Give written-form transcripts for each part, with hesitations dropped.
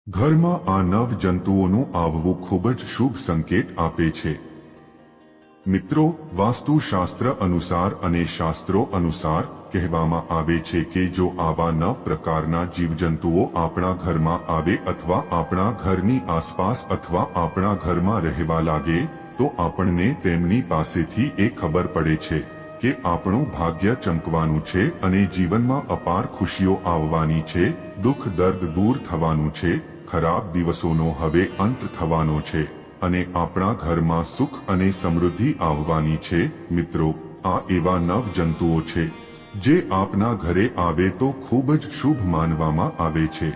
ઘરમાં આ નવ જંતુઓનું આવવું ખૂબ જ શુભ સંકેત આપે છે. મિત્રો, વાસ્તુશાસ્ત્ર અનુસાર અને શાસ્ત્રો અનુસાર કહેવામાં આવે છે કે જો આવા નવ પ્રકારના જીવજંતુઓ આપણા ઘરમાં આવે અથવા આપણા ઘરની આસપાસ અથવા આપણા ઘરમાં રહેવા લાગે તો આપણને તેમની પાસેથી એ ખબર પડે છે કે આપણું ભાગ્ય ચમકવાનું છે અને જીવનમાં અપાર ખુશીઓ આવવાની છે, દુઃખ દર્દ દૂર થવાનું છે, ખરાબ દિવસોનો હવે અંત થવાનો છે અને આપણા ઘરમાં સુખ અને સમૃદ્ધિ આવવાની છે. મિત્રો, આ એવા નવ જંતુઓ છે જે આપના ઘરે આવે તો ખૂબ જ શુભ માનવામાં આવે છે.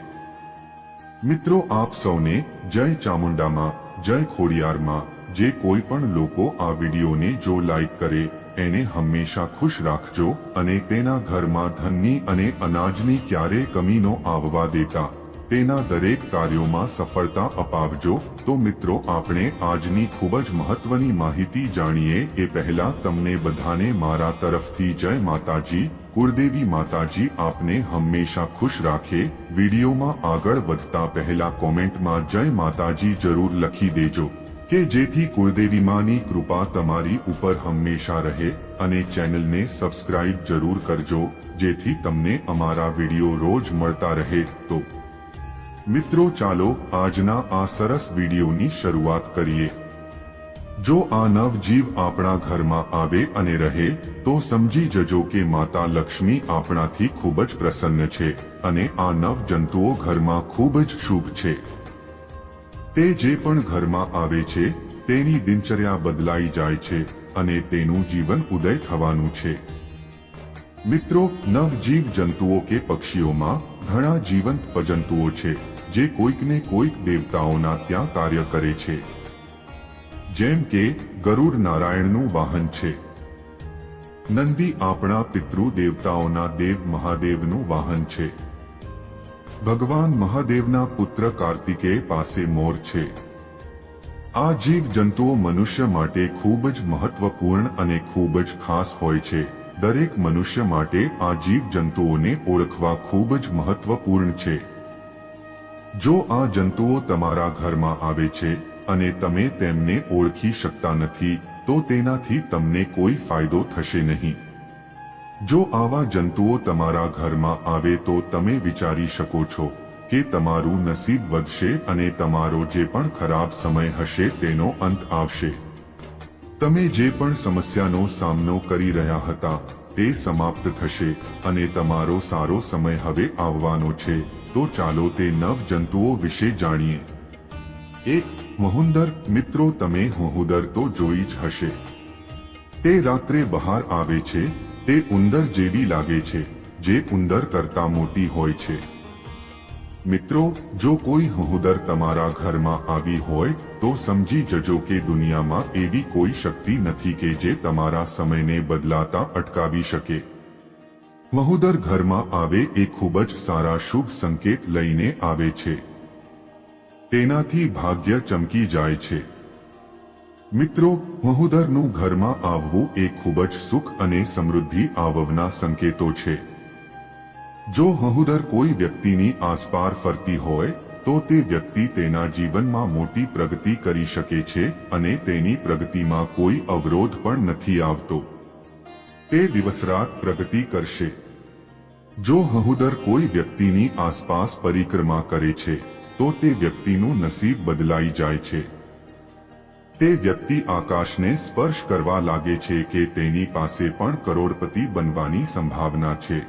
મિત્રો, આપ સૌને જય ચામુંડામાં, જય ખોડિયારમાં. જે કોઈ પણ લોકો આ વિડીયોને જો લાઈક કરે એને હંમેશા ખુશ રાખજો અને તેના ઘરમાં ધનની અને અનાજની ક્યારે કમી ન આવવા દેતા, તેના દરેક કાર્યોમાં સફળતા અપાવજો. તો મિત્રો, આપણે આજની ખૂબ જ મહત્વની માહિતી જાણીએ એ પહેલા તમને બધાને મારા તરફથી જય માતાજી. કુળદેવી માતાજી આપને હંમેશા ખુશ રાખે. વિડીયોમાં આગળ વધતા પહેલા કોમેન્ટમાં જય માતાજી જરૂર લખી દેજો કે જેથી કુળદેવી માની કૃપા તમારી ઉપર હંમેશા રહે અને ચેનલને સબસ્ક્રાઇબ જરૂર કરજો જેથી તમને અમારા વિડીયો રોજ મળતા રહે. તો મિત્રો, ચાલો આજના આ સરસ વિડીયોની શરૂઆત કરીએ. જો આ નવ જીવ આપણા ઘરમાં આવે અને રહે તો સમજી જજો કે માતા લક્ષ્મી આપણાથી ખૂબ જ પ્રસન્ન છે અને આ નવ જંતુઓ ઘરમાં ખૂબ જ શુભ છે. તે જે પણ ઘરમાં આવે છે તેની દિનચર્યા બદલાઈ જાય છે અને તેનું જીવન ઉદય થવાનું છે. મિત્રો, નવ જીવ જંતુઓ કે પક્ષીઓમાં ઘણા જીવંત જંતુઓ છે જે કોઈકને કોઈક દેવતાઓના ત્યાં કાર્ય કરે છે. જેમ કે ગરુડ નારાયણનું વાહન છે. નંદી આપણા પિતૃ દેવતાઓના દેવ મહાદેવનું વાહન છે. ભગવાન મહાદેવના પુત્ર કાર્તિકેય પાસે મોર છે. આ જીવ જંતુઓ મનુષ્ય માટે ખૂબ જ મહત્વપૂર્ણ અને ખૂબ જ ખાસ હોય છે. દરેક મનુષ્ય માટે આ જીવ જંતુઓને ઓળખવા ખૂબ જ મહત્વપૂર્ણ છે. જો આ જંતુઓ તમારા ઘરમાં આવે છે અને તમે તેમને ઓળખી શકતા નથી તો તેનાથી તમને કોઈ ફાયદો થશે નહીં. જો આવા જંતુઓ તમારા ઘરમાં આવે તો તમે વિચારી શકો છો કે તમારું નસીબ વધશે અને તમારો જે પણ ખરાબ સમય હશે તેનો અંત આવશે. તમે જે પણ સમસ્યાનો સામનો કરી રહ્યા હતા તે સમાપ્ત થશે અને તમારો સારો સમય હવે આવવાનો છે. તો ચાલો તે નવ જંતુઓ વિશે જાણીએ. 1. વહુંદર. મિત્રો, તમે વહુંદર તો જોઈ જ હશે. તે રાત્રે બહાર આવે છે. તે ઉંદર જેવી લાગે છે જે ઉંદર કરતા મોટી હોય છે. મિત્રો, જો કોઈ વહુંદર તમારા ઘરમાં આવી હોય તો સમજી જજો કે દુનિયામાં એવી કોઈ શક્તિ નથી કે જે તમારા સમયને બદલાતા અટકાવી શકે. વહુંદર ઘરમાં આવે એ ખૂબ જ સારા શુભ સંકેત લઈને આવે છે. તેનાથી ભાગ્ય ચમકી જાય છે. મિત્રો, વહુંદરનું ઘરમાં આવવું એ ખૂબ જ સુખ અને સમૃદ્ધિ આવવાના સંકેતો છે. જો વહુંદર કોઈ વ્યક્તિની આસપાસ ફરતી હોય તો તે વ્યક્તિ તેના જીવનમાં મોટી પ્રગતિ કરી શકે છે અને તેની પ્રગતિમાં કોઈ અવરોધ પણ નથી આવતો. તે દિવસરાત પ્રગતિ કરશે. જો વહુંદર કોઈ વ્યક્તિની આસપાસ પરિક્રમા કરે છે તો તે વ્યક્તિનું નસીબ બદલાઈ જાય છે. તે વ્યક્તિ આકાશને સ્પર્શ કરવા લાગે છે કે તેની પાસે પણ કરોડપતિ બનવાની સંભાવના છે.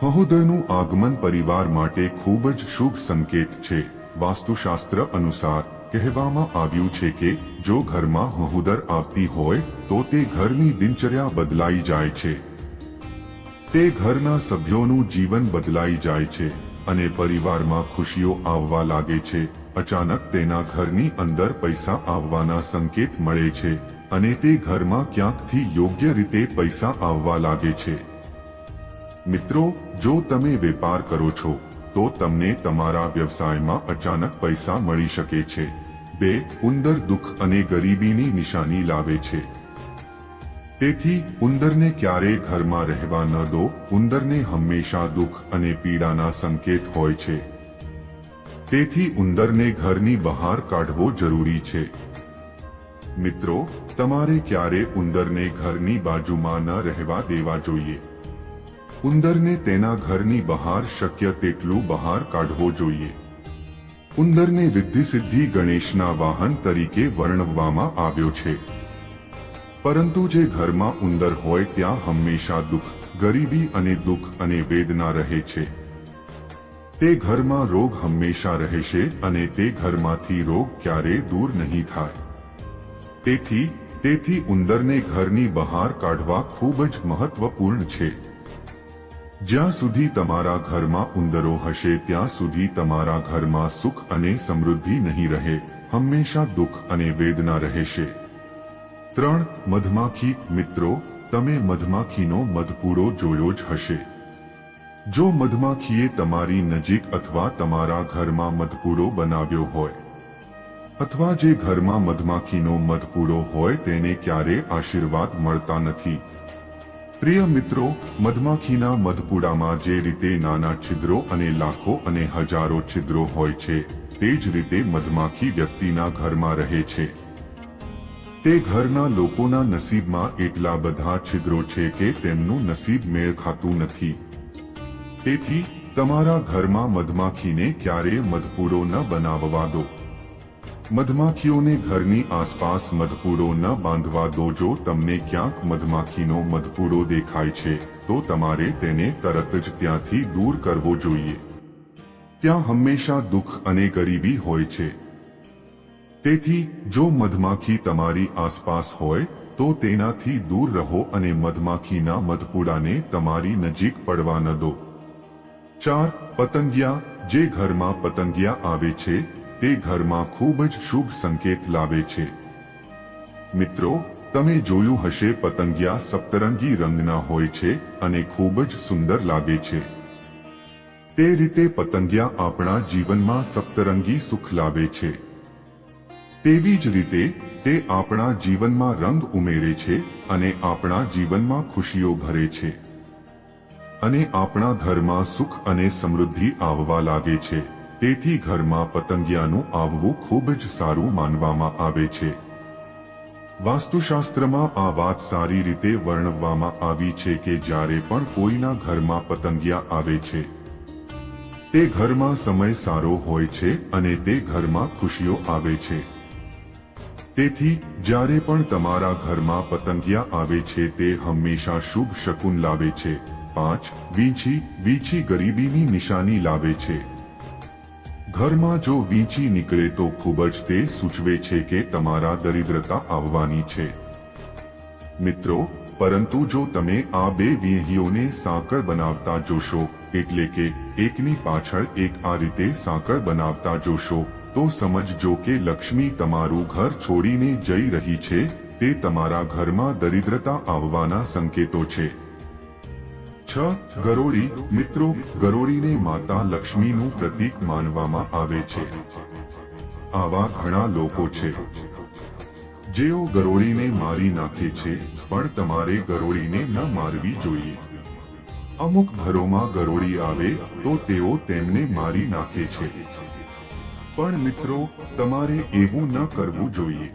વહુંદરનું આગમન પરિવાર માટે ખૂબ જ શુભ સંકેત છે. વાસ્તુશાસ્ત્ર અનુસાર કહેવામાં આવ્યું છે કે જો ઘરમાં વહુંદર આવતી હોય તો તે ઘરની દિનચર્યા બદલાઈ જાય છે. તે ઘરના સભ્યોનું જીવન બદલાઈ જાય છે અને પરિવારમાં ખુશીઓ આવવા લાગે છે. અચાનક તેના ઘરની અંદર પૈસા આવવાના સંકેત મળે છે અને તે ઘરમાં ક્યાંકથી યોગ્ય રીતે પૈસા આવવા લાગે છે. મિત્રો, જો તમે વેપાર કરો છો તો તમને તમારા વ્યવસાયમાં અચાનક પૈસા મળી શકે છે. 2. ઉંદર દુઃખ અને ગરીબીની નિશાની લાવે છે. તેથી ઉંદરને ક્યારેય ઘરમાં રહેવા ન દો. ઉંદરને હંમેશા દુઃખ અને પીડાના સંકેત હોય છે. તેથી ઉંદરને ઘરની બહાર કાઢવો જરૂરી છે। મિત્રો, તમારે ક્યારે ઉંદરને ઘરની બાજુમાં ન રહેવા દેવા જોઈએ। ઉંદરને તેના ઘરની બહાર શક્ય તેટલું બહાર કાઢવો જોઈએ। ઉંદરને વિદ્ધિસિદ્ધિ ગણેશના વાહન તરીકે વર્ણવવામાં આવ્યો છે, પરંતુ જે ઘરમાં ઉંદર હોય ત્યાં હંમેશા દુઃખ, ગરીબી અને દુઃખ અને વેદના રહે છે। તે ઘરમાં રોગ હંમેશા રહેશે અને તે ઘરમાંથી રોગ ક્યારેય દૂર નહીં થાય। તેથી ઉંદરને ઘરની બહાર કાઢવા ખૂબ જ મહત્વપૂર્ણ છે। જ્યાં સુધી તમારા ઘરમાં ઉંદરો હશે ત્યાં સુધી તમારા ઘરમાં સુખ અને સમૃદ્ધિ નહીં રહે, હંમેશા દુઃખ અને વેદના રહેશે। 3. મધમાખી। મિત્રો, તમે મધમાખીનો મધપૂડો જોયો જ હશે। જો મધમાખીએ તમારી નજીક અથવા તમારા ઘરમાં મધપૂડો બનાવ્યો હોય, અથવા જે ઘરમાં મધમાખીનો મધપૂડો હોય તેને ક્યારેય આશીર્વાદ મળતા નથી। પ્રિય મિત્રો, મધમાખીના મધપૂડામાં જે રીતે નાના છિદ્રો અને લાખો અને હજારો છિદ્રો હોય છે, તે જ રીતે મધમાખી વ્યક્તિના ઘરમાં રહે છે। તે ઘરના લોકોના નસીબમાં એટલા બધા છિદ્રો છે કે તેમનું નસીબ મેળ ખાતું નથી। તેથી તમારા ઘરમાં મધમાખીને ક્યારેય મધપૂડો ન બનાવવા દો। મધમાખીઓને ઘરની આસપાસ મધપૂડો ન બાંધવા દો। જો તમને ક્યાંક મધમાખીનો મધપૂડો દેખાય છે તો તમારે તેને તરત જ ત્યાંથી દૂર કરવો જોઈએ। ત્યાં હંમેશા દુઃખ અને ગરીબી હોય છે। તેથી જો મધમાખી તમારી આસપાસ હોય તો તેનાથી દૂર રહો અને મધમાખીના મધપૂડાને તમારી નજીક પડવા ન દો। 4. પતંગિયા। જે ઘરમાં પતંગિયા આવે છે તે ઘરમાં ખૂબ જ શુભ સંકેત લાવે છે। મિત્રો, તમે જોયું હશે પતંગિયા સપ્તરંગી રંગના હોય છે અને ખૂબ જ સુંદર લાગે છે। તે રીતે પતંગિયા આપણા જીવનમાં સપ્તરંગી સુખ લાવે છે। તેવી જ રીતે તે આપણા જીવનમાં રંગ ઉમેરે છે અને આપણા જીવનમાં ખુશીઓ ભરે છે અને આપણા ઘરમાં સુખ અને સમૃદ્ધિ આવવા લાગે છે। તેથી ઘરમાં પતંગિયાનું આવવું ખૂબ જ સારું માનવામાં આવે છે। વાસ્તુશાસ્ત્રમાં આ વાત સારી રીતે વર્ણવવામાં આવી છે કે જ્યારે પણ કોઈના ઘરમાં પતંગિયા આવે છે તે ઘરમાં સમય સારો હોય છે અને તે ઘરમાં ખુશીઓ આવે છે। તેથી જ્યારે પણ તમારા ઘરમાં પતંગિયા આવે છે તે હંમેશા શુભ શકુન લાવે છે। 5. વીંછી। વીંછી ગરીબીની નિશાની લાવે છે। ઘરમાં જો વીંછી નીકળે તો ખૂબ જ તે સૂચવે છે કે તમારા દરિદ્રતા આવવાની છે। મિત્રો, પરંતુ જો તમે આ બે વીંહીઓને સાંકળ બનાવતા જોશો, એટલે કે એકની પાછળ એક આ રીતે સાંકળ બનાવતા જોશો, તો સમજજો કે લક્ષ્મી તમારું ઘર છોડીને જઈ રહી છે। તે તમારા ઘરમાં દરિદ્રતા આવવાના સંકેતો છે। 6. ગરોળી। મિત્રો, ગરોળીને માતા લક્ષ્મીનું પ્રતીક માનવામાં આવે છે। આવા ઘણા લોકો છે જેઓ ગરોળીને મારી નાખે છે, પણ તમારે ગરોળીને ન મારવી જોઈએ। અમુક ઘરોમાં ગરોળી આવે તો તેઓ તેમને મારી નાખે છે, પણ મિત્રો, તમારે એવું ન કરવું જોઈએ।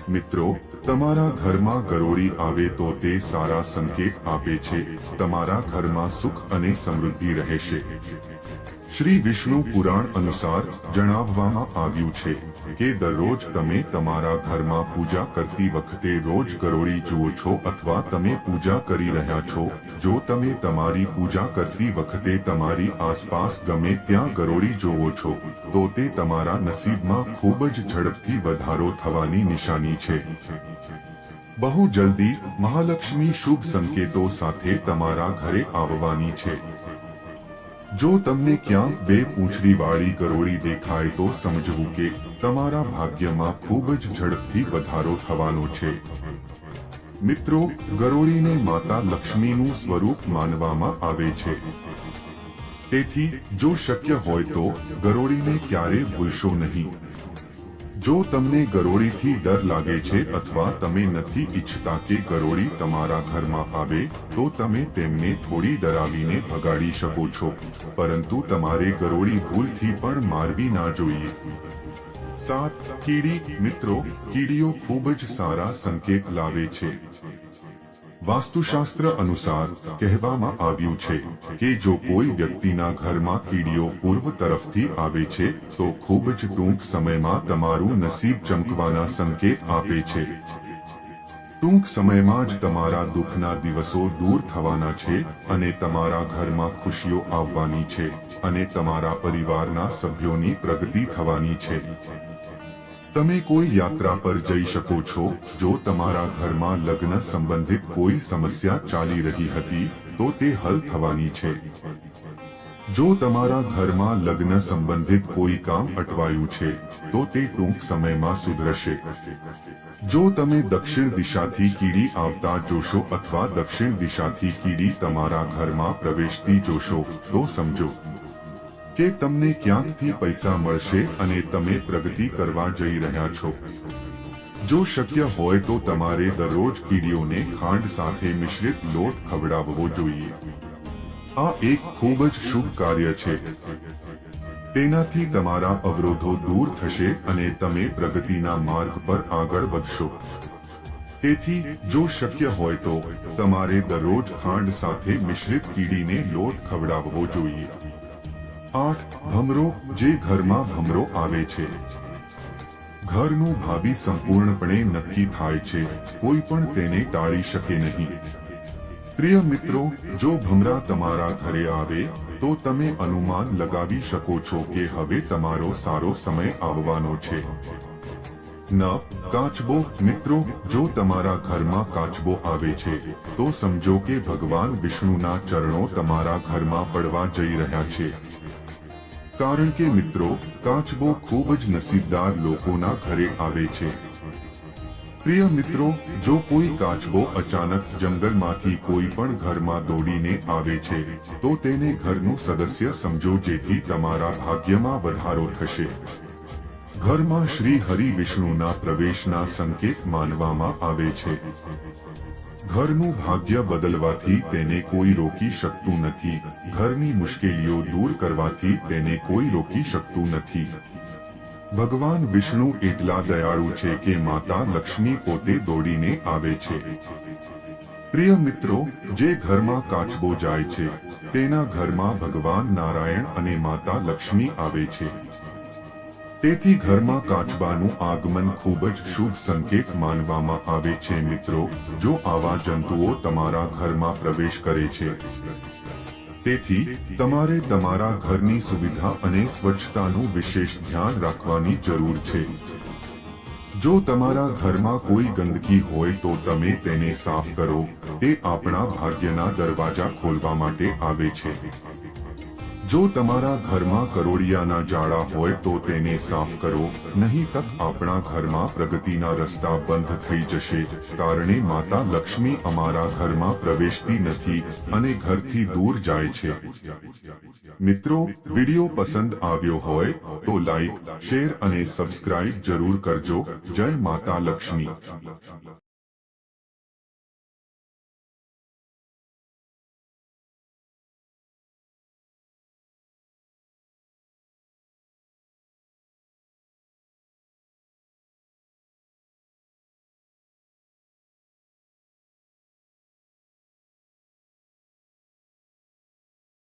મિત્રો, તમારા ઘરમાં ગરોળી આવે તો તે સારા સંકેત આપે છે। તમારા ઘરમાં સુખ અને સમૃદ્ધિ રહેશે। શ્રી વિષ્ણુ પુરાણ અનુસાર જણાવવામાં આવ્યું છે કે દરરોજ તમે તમારા ઘરમાં પૂજા કરતી વખતે રોજ ગરોળી જુઓ છો અથવા તમે પૂજા કરી રહ્યા છો, જો તમે તમારી પૂજા કરતી વખતે તમારી આસપાસ ગમે ત્યાં ગરોળી જોવો છો તો તે તમારા નસીબમાં ખૂબ જ ઝડપથી વધારો થવાની નિશાની છે। બહુ જલ્દી મહાલક્ષ્મી શુભ સંકેતો સાથે તમારા ઘરે આવવાની છે। જો તમને ક્યાંક બે પૂંછડીવાળી ગરોળી દેખાય તો સમજવું કે તમારા ભાગ્યમાં ખૂબ જ ઝડપથી વધારો થવાનો છે। મિત્રો, ગરોળીને માતા લક્ષ્મીનું સ્વરૂપ માનવામાં આવે છે। તેથી જો શક્ય હોય તો ગરોળીને ક્યારે ભૂલશો નહીં। જો તમને ગરોળીથી ડર લાગે છે અથવા તમે નથી ઈચ્છતા કે ગરોળી તમારા ઘરમાં આવે તો તમે તેમને થોડી ડરાવીને ભગાડી શકો છો, પરંતુ તમારે ગરોળી ભૂલથી પણ મારવી ના જોઈએ। 7. કીડી। મિત્રો, કીડીઓ ખૂબ જ સારા સંકેત લાવે છે। વાસ્તુશાસ્ત્ર અનુસાર કહેવામાં આવ્યું છે કે જો કોઈ વ્યક્તિના ઘરમાં કીડીઓ પૂર્વ તરફથી આવે છે તો ખૂબ જ ટૂંક સમયમાં તમારું નસીબ ચમકવાના સંકેત આપે છે। ટૂંક સમયમાં જ તમારા દુઃખના દિવસો દૂર થવાના છે અને તમારા ઘરમાં ખુશીઓ આવવાની છે અને તમારા પરિવારના સભ્યોની પ્રગતિ થવાની છે। તમે કોઈ યાત્રા પર જઈ શકો છો। જો તમારા ઘરમાં લગ્ન સંબંધિત કોઈ સમસ્યા ચાલી રહી હતી તો તે હલ થવાની છે। જો તમારા ઘરમાં લગ્ન સંબંધિત કોઈ કામ અટવાયું છે તો તે ટૂંક સમયમાં સુધરશે। જો તમે દક્ષિણ દિશાથી કીડી આવતા જોશો અથવા દક્ષિણ દિશાથી કીડી તમારા ઘરમાં પ્રવેશતી જોશો તો સમજો કે તમને ક્યાંકથી પૈસા મળશે અને તમે પ્રગતિ કરવા જઈ રહ્યા છો। જો શક્ય હોય તો તમારે દરરોજ કીડીઓને ખાંડ સાથે મિશ્રિત લોટ ખવડાવવો જોઈએ। આ એક ખૂબ જ શુભ કાર્ય છે। તેનાથી તમારા અવરોધો દૂર થશે અને તમે પ્રગતિના માર્ગ પર આગળ વધશો। તેથી જો શક્ય હોય તો તમારે દરરોજ ખાંડ સાથે મિશ્રિત કીડીને લોટ ખવડાવવો જોઈએ। 8. ભમરો। જે ઘરમાં ભમરો આવે છે ઘરનું ભાવિ સંપૂર્ણપણે નક્કી થાય છે, કોઈ પણ તેને ટાળી શકે નહીં। પ્રિય મિત્રો, જો ભમરા તમારા ઘરે આવે તો તમે અનુમાન લગાવી શકો છો કે હવે તમારો સારો સમય આવવાનો છે। 9. કાચબો। મિત્રો, જો તમારા ઘરમાં કાચબો આવે છે તો સમજો કે ભગવાન વિષ્ણુના ચરણો તમારા ઘરમાં પડવા જઈ રહ્યા છે। કારણ કે મિત્રો, કાચબો ખૂબ જ નસીબદાર લોકોના ઘરે આવે છે। પ્રિય મિત્રો, જો કોઈ કાચબો અચાનક જંગલમાંથી કોઈ પણ ઘરમાં દોડીને આવે છે તો તેને ઘરનું સદસ્ય સમજો, જેથી તમારા ભાગ્યમાં વધારો થશે। ઘરમાં શ્રી હરિ વિષ્ણુના પ્રવેશના સંકેત માનવામાં આવે છે। ઘરનું ભાગ્ય બદલવાથી તેને કોઈ રોકી શકતું નથી। ઘરની મુશ્કેલીઓ દૂર કરવાથી તેને કોઈ રોકી શકતું નથી। ભગવાન વિષ્ણુ એટલા દયાળુ છે કે માતા લક્ષ્મી પોતે દોડીને આવે છે। પ્રિય મિત્રો, જે ઘરમાં કાચબો જાય છે તેના ઘરમાં ભગવાન નારાયણ અને માતા લક્ષ્મી આવે છે। તેથી ઘરમાં કાચબાનું આગમન ખૂબ જ શુભ સંકેત માનવામાં આવે છે। મિત્રો, જો આવા જંતુઓ તમારા ઘરમાં પ્રવેશ કરે છે તેથી તમારે તમારા ઘરની સુવિધા અને સ્વચ્છતાનું વિશેષ ધ્યાન રાખવાની જરૂર છે। જો તમારા ઘરમાં કોઈ ગંદકી હોય તો તમે તેને સાફ કરો। તે આપણા ભાગ્યના દરવાજા ખોલવા માટે આવે છે। જો તમારા ઘરમાં કરોળિયાના જાળા હોય તો તેને સાફ કરો, નહીં તો આપણા ઘરમાં પ્રગતિના રસ્તા બંધ થઈ જશે। કારણે માતા લક્ષ્મી અમારા ઘરમાં પ્રવેશતી નથી અને ઘરથી દૂર જાય છે। મિત્રો, વિડિયો પસંદ આવ્યો હોય તો લાઈક, શેર અને સબસ્ક્રાઇબ જરૂર કરજો। જય માતા લક્ષ્મી।